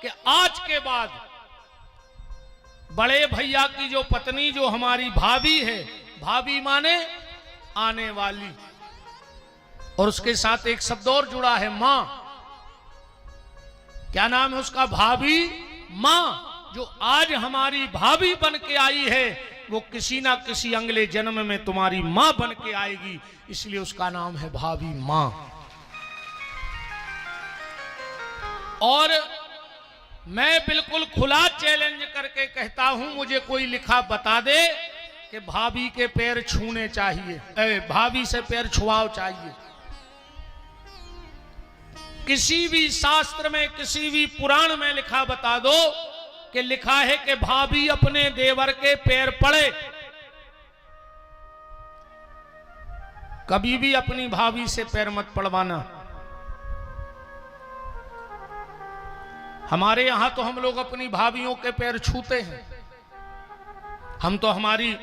कि आज के बाद बड़े भैया की जो पत्नी, जो हमारी भाभी है, भाभी माने आने वाली, और उसके साथ एक शब्द और जुड़ा है, मां। क्या नाम है उसका? भाभी मां। जो आज हमारी भाभी बन के आई है, वो किसी ना किसी अगले जन्म में तुम्हारी मां बन के आएगी, इसलिए उसका नाम है भाभी मां। और मैं बिल्कुल खुला चैलेंज करके कहता हूं, मुझे कोई लिखा बता दे कि भाभी के पैर छूने चाहिए, भाभी से पैर छुआव चाहिए। किसी भी शास्त्र में, किसी भी पुराण में लिखा बता दो कि लिखा है कि भाभी अपने देवर के पैर पड़े। कभी भी अपनी भाभी से पैर मत पड़वाना। हमारे यहां तो हम लोग अपनी भाभियों के पैर छूते हैं। हम तो हमारी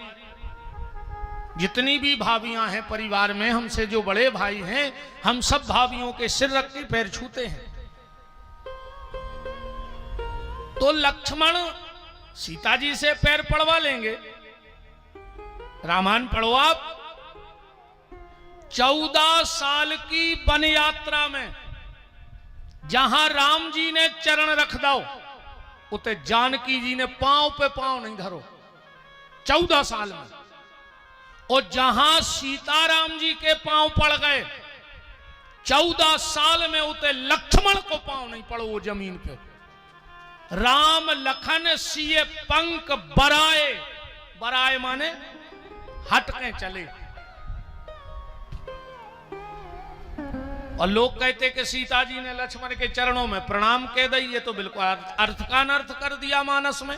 जितनी भी भाभियां हैं परिवार में, हमसे जो बड़े भाई हैं, हम सब भाभियों के सिर रख के पैर छूते हैं। तो लक्ष्मण सीता जी से पैर पड़वा लेंगे। रामायण पढ़ो आप। 14 साल की वन यात्रा में जहां राम जी ने चरण रख दो, उते जानकी जी ने पांव पे पांव नहीं धरो 14 साल में। और जहां सीताराम जी के पांव पड़ गए 14 साल में, उते लक्ष्मण को पांव नहीं पड़ो वो जमीन पे। राम लखन सिए पंख बराए, बराए माने हटके चले। और लोग कहते कि सीता जी ने लक्ष्मण के चरणों में प्रणाम कह दी, ये तो बिल्कुल अर्थ का अनर्थ कर दिया मानस में।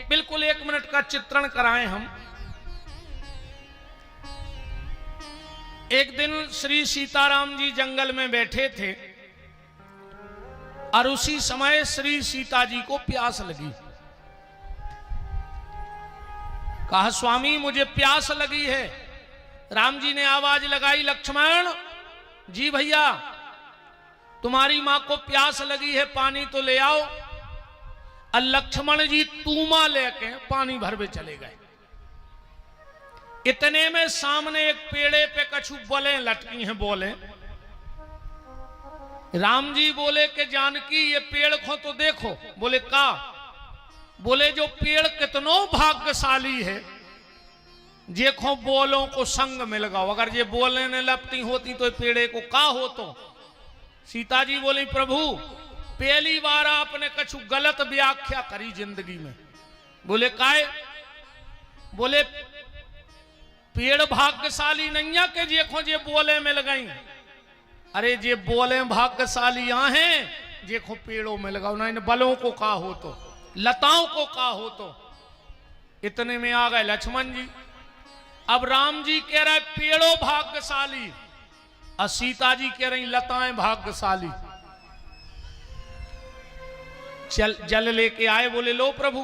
बिल्कुल 1 मिनट का चित्रण कराएं हम। एक दिन श्री सीताराम जी जंगल में बैठे थे और उसी समय श्री सीता जी को प्यास लगी। कहा, स्वामी मुझे प्यास लगी है। राम जी ने आवाज लगाई, लक्ष्मण जी भैया, तुम्हारी मां को प्यास लगी है, पानी तो ले आओ। और लक्ष्मण जी तूमा लेके पानी भरवे चले गए। इतने में सामने एक पेड़े पे कछु बोले लटकी हैं। बोले राम जी बोले कि जानकी ये पेड़ को तो देखो। बोले का? बोले जो पेड़ कितनो भाग्यशाली है, देखो बोलों को संग मिल गया। अगर ये बोले ने लपटी होती तो पेड़े को का हो। तो सीता जी बोली, प्रभु पहली बार आपने कछु गलत व्याख्या करी जिंदगी में। बोले काहे? बोले पेड़ भाग्यशाली नहीं है कि देखो जे बोले मिल गई। अरे जे बोले भाग्यशाली यहां हैं, देखो पेड़ों में लगाओ ना। इन बलों को का हो तो, लताओं को का हो तो। इतने में आ गए लक्ष्मण जी। अब राम जी कह रहे पेड़ों भाग्यशाली, और सीता जी कह रही लताएं भाग्यशाली। जल लेके आए। बोले लो प्रभु,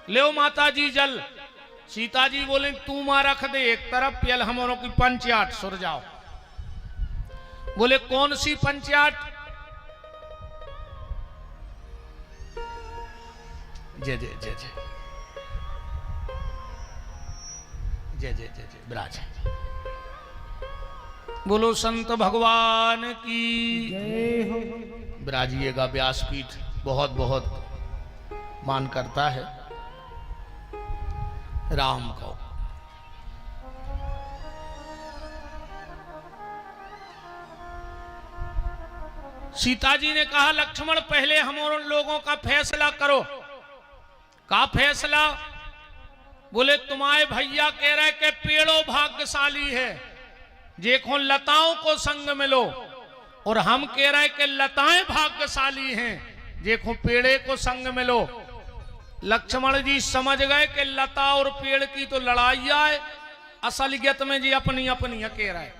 लो माता जी जल। सीता जी बोले तू मां रख दे एक तरफ, पियल हमरों की पंचाट सुर जाओ। बोले कौन सी पंचाट? जय जय जय जय जय जय जय जय विराज। बोलो संत भगवान की जय हो। विराजिएगा। व्यासपीठ बहुत बहुत मान करता है राम को। सीता जी ने कहा, लक्ष्मण पहले हम लोगों का फैसला करो। का फैसला? बोले तुम्हारे भैया कह रहे कि पेड़ों भाग्यशाली है, देखो लताओं को संग मिलो। और हम कह रहे कि लताएं भाग्यशाली हैं, देखो पेड़े को संग मिलो। लक्ष्मण जी समझ गए कि लता और पेड़ की तो लड़ाई है, असलियत में जी अपनी अपनी कह रहा है।